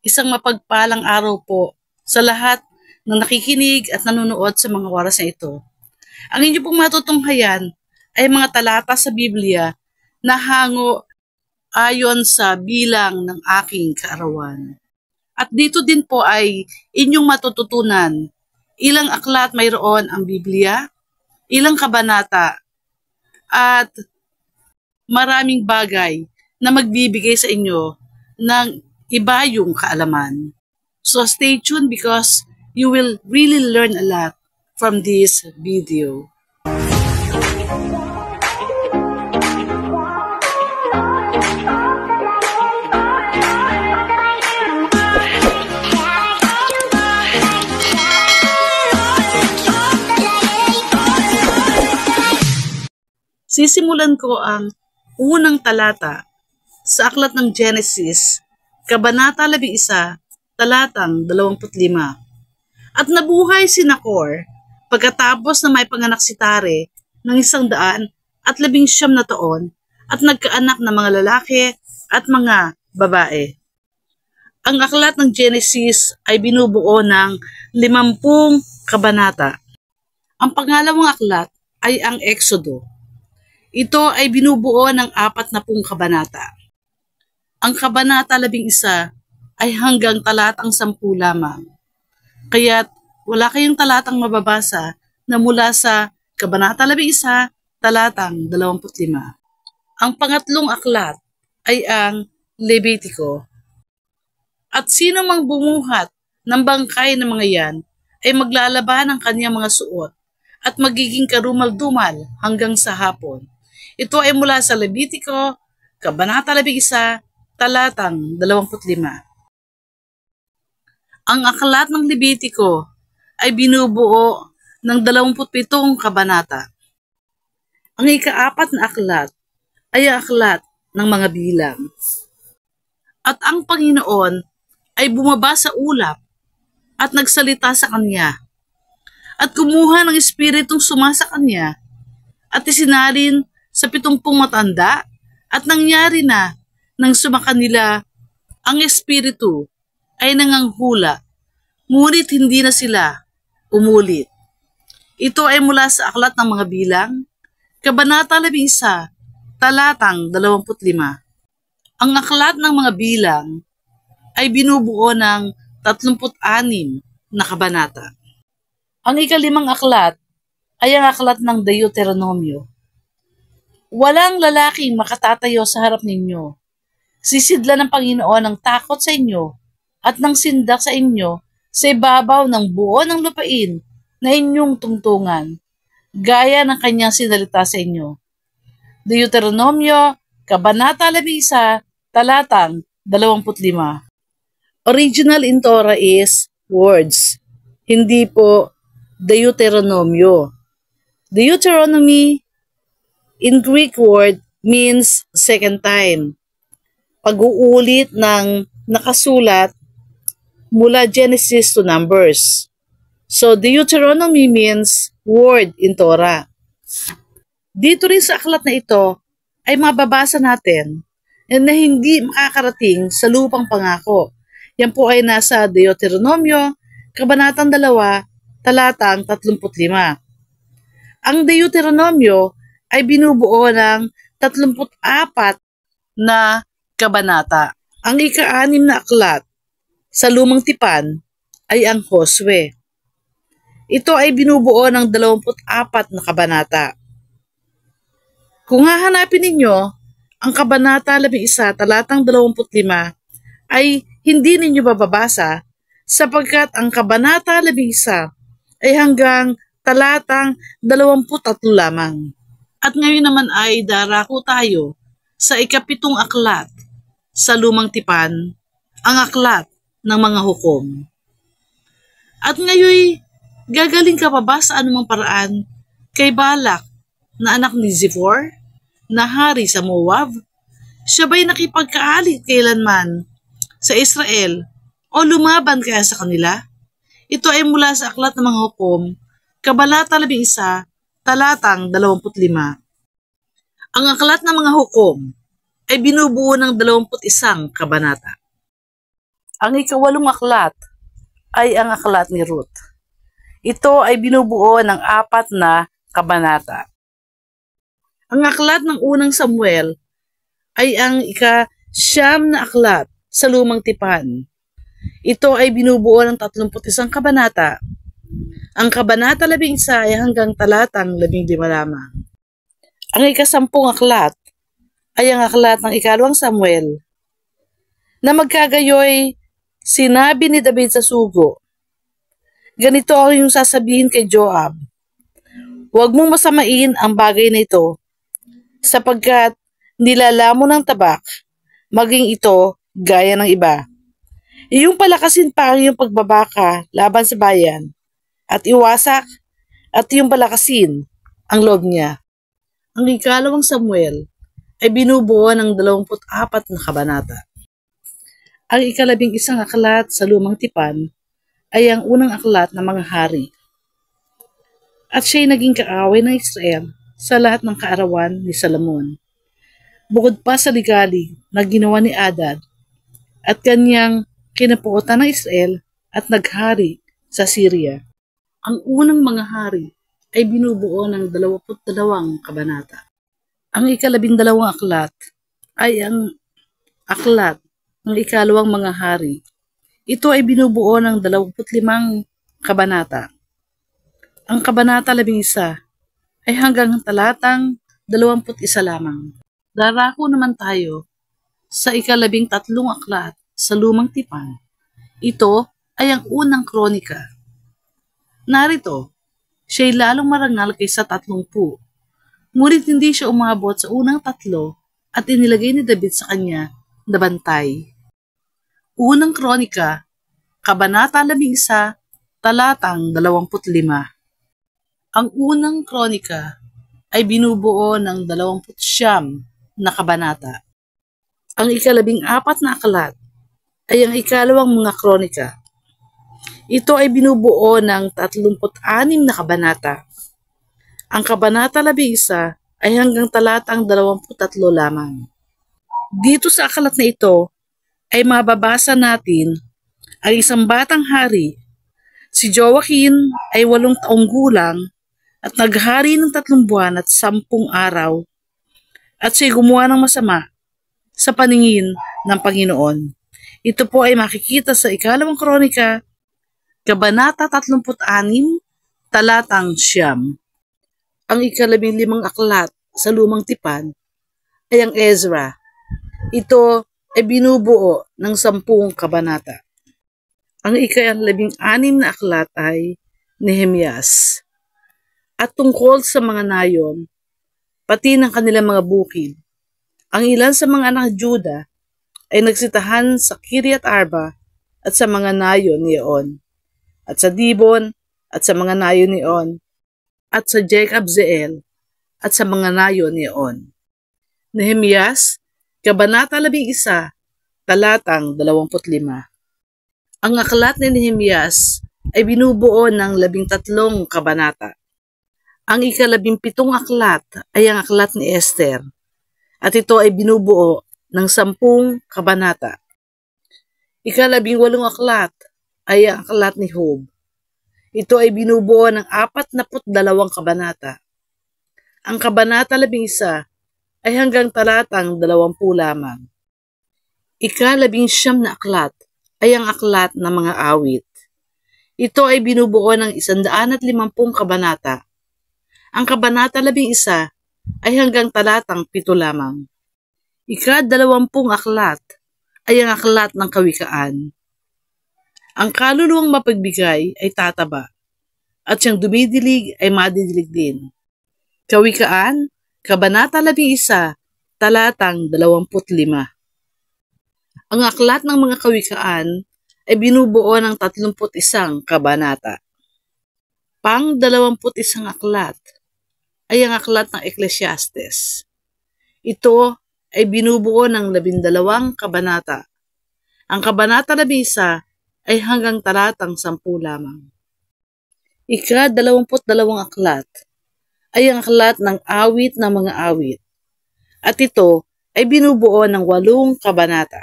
Isang mapagpalang araw po sa lahat ng nakikinig at nanonood sa mga oras na ito. Ang inyo pong matutunghayan ay mga talata sa Biblia na hango ayon sa bilang ng aking kaarawan. At dito din po ay inyong matututunan ilang aklat mayroon ang Biblia, ilang kabanata, at maraming bagay na magbibigay sa inyo ng iba yung kaalaman. So stay tuned because you will really learn a lot from this video. Sisimulan ko ang unang talata sa aklat ng Genesis, Kabanata 11, talatang 25. At nabuhay si Nacor pagkatapos na may panganak si Tare ng 119 na taon at nagkaanak ng mga lalaki at mga babae. Ang aklat ng Genesis ay binubuo ng 50 kabanata. Ang pangalawang aklat ay ang Exodo. Ito ay binubuo ng 40 kabanata. Ang kabanata 11 ay hanggang talatang 10 lamang. Kaya't wala kayong talatang mababasa na mula sa kabanata 11, talatang 25. Ang pangatlong aklat ay ang Levitico. At sino mang bumuhat ng bangkay ng mga yan ay maglalaban ng kanyang mga suot at magiging karumal-dumal hanggang sa hapon. Ito ay mula sa Levitico, Kabanata 11, talatang 25. Ang aklat ng Levitico ay binubuo ng 27 kabanata. Ang ika-4 na aklat ay ang aklat ng mga bilang. At ang Panginoon ay bumaba sa ulap at nagsalita sa kanya at kumuha ng espiritong sumasa kanya at isinalin sa 70 matanda at nangyari na nang sumakanila ang espiritu ay nanganghula, ngunit hindi na sila umulit. Ito ay mula sa aklat ng mga bilang, Kabanata 11, talatang 25. Ang aklat ng mga bilang ay binubuo ng 36 na kabanata. Ang ika-5 aklat ay ang aklat ng Deuteronomio. Walang lalaking makatatayo sa harap ninyo. Sisidla ng Panginoon ng takot sa inyo at ng sindak sa inyo sa ibabaw ng buo ng lupain na inyong tungtungan, gaya ng kanyang sinalita sa inyo. Deuteronomio, Kabanata 11, talatang 25. Original in Torah is words, hindi po Deuteronomio. Deuteronomy in Greek word means second time. Pag-uulit ng nakasulat mula Genesis to Numbers. So, Deuteronomy means word in Torah. Dito rin sa aklat na ito ay mababasa natin na hindi makakarating sa lupang pangako. Yan po ay nasa Deuteronomio, Kabanatang 2, talatang 35. Ang Deuteronomio ay binubuo ng 34 na kabanata. Ang ika-6 na aklat sa Lumang Tipan ay ang Josue. Ito ay binubuo ng 24 na kabanata. Kung hahanapin ninyo, ang Kabanata 11, talatang 25 ay hindi ninyo bababasa sapagkat ang Kabanata 11 ay hanggang talatang 23 lamang. At ngayon naman ay darako tayo sa ika-7 aklat sa Lumang Tipan, ang aklat ng mga hukom. At ngayon, gagaling ka pa ba sa anumang paraan kay Balak na anak ni Zippor, na hari sa Moab? Siya ba'y nakipagkaalit kailanman sa Israel o lumaban kaya sa kanila? Ito ay mula sa aklat ng mga hukom, Kabanata 11, talatang 25. Ang aklat ng mga hukom ay binubuo ng 21 kabanata. Ang ikawalong aklat ay ang aklat ni Ruth. Ito ay binubuo ng 4 na kabanata. Ang aklat ng unang Samuel ay ang ika-9 na aklat sa Lumang Tipan. Ito ay binubuo ng 31 kabanata. Ang kabanata 11 ay hanggang talatang 15 lamang. Ang ika-10 aklat ay ang aklat ng ikalawang Samuel na magkagayoy sinabi ni David sa sugo, ganito ang iyong sasabihin kay Joab, huwag mong masamain ang bagay na ito, sapagkat nilala mo ng tabak, maging ito gaya ng iba. Iyong palakasin pa ang iyong pagbabaka laban sa bayan, at iwasak at iyong palakasin ang loob niya. Ang ikalawang Samuel ay binubuo ng 24 na kabanata. Ang ika-11 aklat sa Lumang Tipan ay ang unang aklat ng mga hari. At siya'y naging kaaway ng Israel sa lahat ng kaarawan ni Salomon. Bukod pa sa ligalig na ginawa ni Adad at kanyang kinapuotan ng Israel at naghari sa Syria. Ang unang mga hari ay binubuo ng 22 kabanata. Ang ika-12 aklat ay ang aklat ng ikalawang mga hari. Ito ay binubuo ng 25 kabanata. Ang kabanata 11 ay hanggang talatang 21 lamang. Darako naman tayo sa ika-13 aklat sa Lumang Tipan. Ito ay ang unang kronika. Narito, siya'y lalong marangal kaysa 30. Ngunit hindi siya umabot sa unang 3 at inilagay ni David sa kanya na bantay. Unang kronika, kabanata 11, talatang 25. Ang unang kronika ay binubuo ng 29 na kabanata. Ang ika-14 na aklat ay ang ikalawang mga kronika. Ito ay binubuo ng 36 na kabanata. Ang kabanata 11 ay hanggang talatang 23 lamang. Dito sa aklat na ito ay mababasa natin ang isang batang hari. Si Joachim ay 8 taong gulang at naghari ng 3 buwan at 10 araw at siya'y gumawa ng masama sa paningin ng Panginoon. Ito po ay makikita sa ikalawang kronika, kabanata 36, talatang 9. Ang ika-15 aklat sa Lumang Tipan ay ang Ezra. Ito ay binubuo ng 10 kabanata. Ang ika-16 na aklat ay Nehemias. At tungkol sa mga nayon, pati ng kanilang mga bukid, ang ilan sa mga anak Juda ay nagsitahan sa Kiryat Arba at sa mga nayon niyon, at sa Dibon at sa mga nayon niyon, at sa Jekab-Zeel at sa mga nayon niyon. Nehemias, kabanata 11, talatang 25. Ang aklat ni Nehemias ay binubuo ng 13 kabanata. Ang ika-17 aklat ay ang aklat ni Esther, at ito ay binubuo ng 10 kabanata. Ika-18 aklat ay ang aklat ni Job. Ito ay binubuo ng 42 kabanata. Ang kabanata 11 ay hanggang talatang 20 lamang. Ika-19 na aklat ay ang aklat ng mga awit. Ito ay binubuo ng 150 kabanata. Ang kabanata 11 ay hanggang talatang 7 lamang. Ika-20 aklat ay ang aklat ng kawikaan. Ang kaluluwang mapagbigay ay tataba, at siyang dumidilig ay madidilig din. Kawikaan, kabanata 11, talatang 25. Ang aklat ng mga kawikaan ay binubuo ng 31 kabanata. Pang-21 aklat ay ang aklat ng Ecclesiastes. Ito ay binubuo ng 12 kabanata. Ang kabanata 11 ay hanggang talatang 10 lamang. Ika-22 aklat ay ang aklat ng awit ng mga awit, at ito ay binubuo ng 8 kabanata.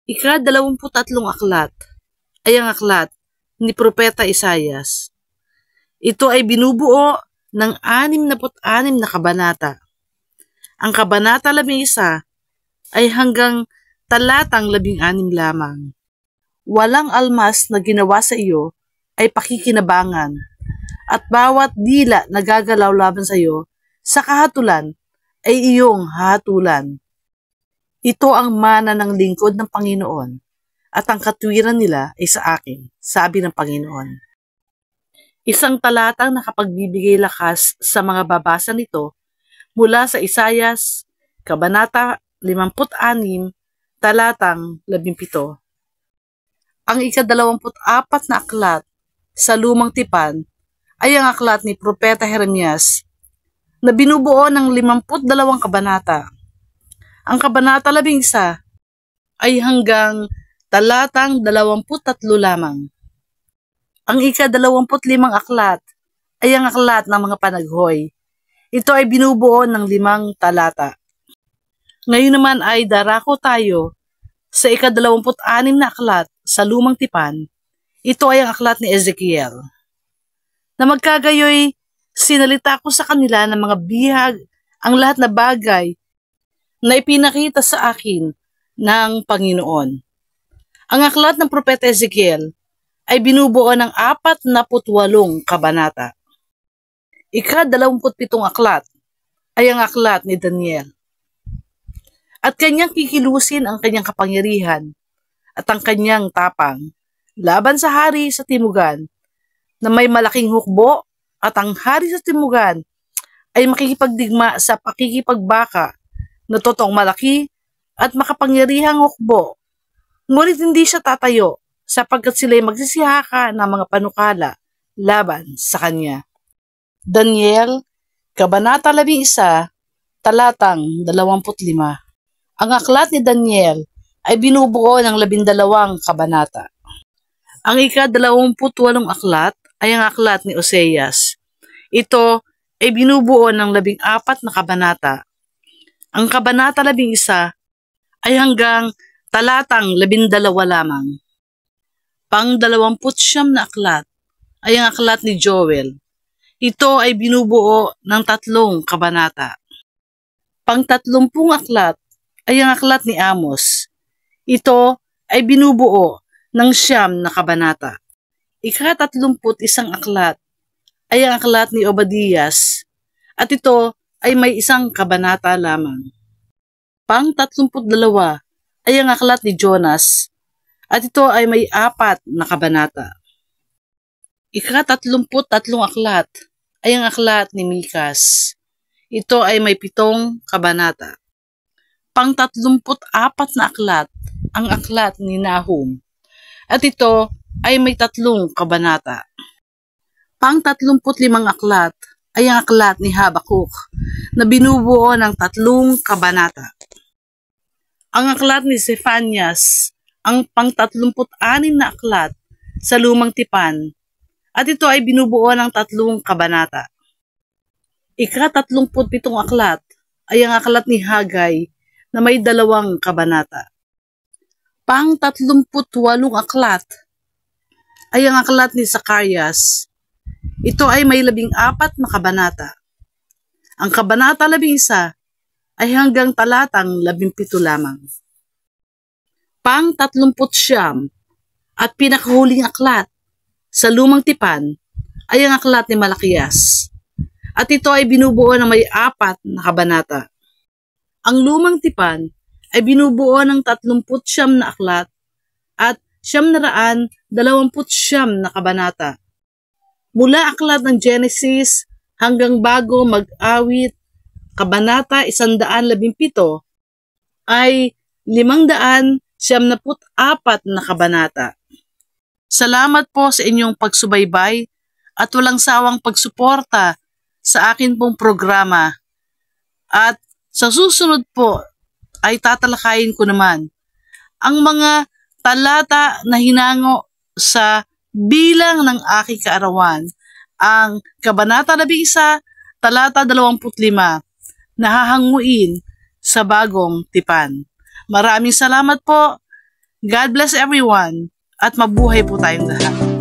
Ika-23 aklat ay ang aklat ni Propeta Isaias. Ito ay binubuo ng 66 na kabanata. Ang kabanata 11 ay hanggang talatang 16 lamang. Walang almas na ginawa sa iyo ay pakikinabangan, at bawat dila na gagalaw laban sa iyo sa kahatulan ay iyong hahatulan. Ito ang mana ng lingkod ng Panginoon, at ang katwiran nila ay sa akin, sabi ng Panginoon. Isang talatang nakapagbibigay lakas sa mga babasa nito mula sa Isaias, Kabanata 56, talatang 17. Ang ika-24 na aklat sa Lumang Tipan ay ang aklat ni Propeta Jeremias na binubuo ng 52 kabanata. Ang kabanata 11 ay hanggang talatang 23 lamang. Ang ika-25 aklat ay ang aklat ng mga panaghoy. Ito ay binubuo ng 5 talata. Ngayon naman ay darako tayo sa ika-26 na aklat sa Lumang Tipan. Ito ay ang aklat ni Ezekiel. Na magkagayoy, sinalita ko sa kanila ng mga bihag ang lahat na bagay na ipinakita sa akin ng Panginoon. Ang aklat ng Propeta Ezekiel ay binubuo ng 48 kabanata. Ika-27 aklat ay ang aklat ni Daniel. At kanyang kikilusin ang kanyang kapangyarihan at ang kanyang tapang laban sa hari sa timugan na may malaking hukbo, at ang hari sa timugan ay makikipagdigma sa pakikipagbaka na totoong malaki at makapangyarihang hukbo. Ngunit hindi siya tatayo sapagkat sila'y magsisihaka ng mga panukala laban sa kanya. Daniel, Kabanata 11, talatang 25. Ang aklat ni Daniel ay binubuo ng 12 kabanata. Ang ika-28 aklat ay ang aklat ni Oseas. Ito ay binubuo ng 14 na kabanata. Ang kabanata 11 ay hanggang talatang 12 lamang. Pang-29 na aklat ay ang aklat ni Joel. Ito ay binubuo ng 3 kabanata. Pang-30 aklat ay ang aklat ni Amos. Ito ay binubuo ng 9 na kabanata. Ika-31 aklat ay ang aklat ni Obadias, at ito ay may 1 kabanata lamang. Pang-32 ay ang aklat ni Jonas, at ito ay may 4 na kabanata. Ika-33 aklat ay ang aklat ni Mikas. Ito ay may 7 kabanata. Pang-34 na aklat ang aklat ni Nahum, at ito ay may 3 kabanata. Pang-35 aklat ay ang aklat ni Habakuk na binubuo ng 3 kabanata. Ang aklat ni Zephanias ang pang-36 na aklat sa Lumang Tipan, at ito ay binubuo ng 3 kabanata. Ika-37 aklat ay ang aklat ni Hagay na may 2 kabanata. Pang-38 aklat ay ang aklat ni Zacarias. Ito ay may 14 na kabanata. Ang kabanata 11 ay hanggang talatang 17 lamang. Pang-39 at pinakahuling aklat sa Lumang Tipan ay ang aklat ni Malakias. At ito ay binubuo ng may 4 na kabanata. Ang Lumang Tipan ay binubuo ng 39 na aklat at 929 na kabanata. Mula aklat ng Genesis hanggang bago mag-awit, kabanata 117 ay 574 na kabanata. Salamat po sa inyong pagsubaybay at walang sawang pagsuporta sa akin pong programa. At sa susunod po ay tatalakayin ko naman ang mga talata na hinango sa bilang ng aking kaarawan. Ang Kabanata 11, talata 25, nahahanguin sa Bagong Tipan. Maraming salamat po. God bless everyone at mabuhay po tayong lahat.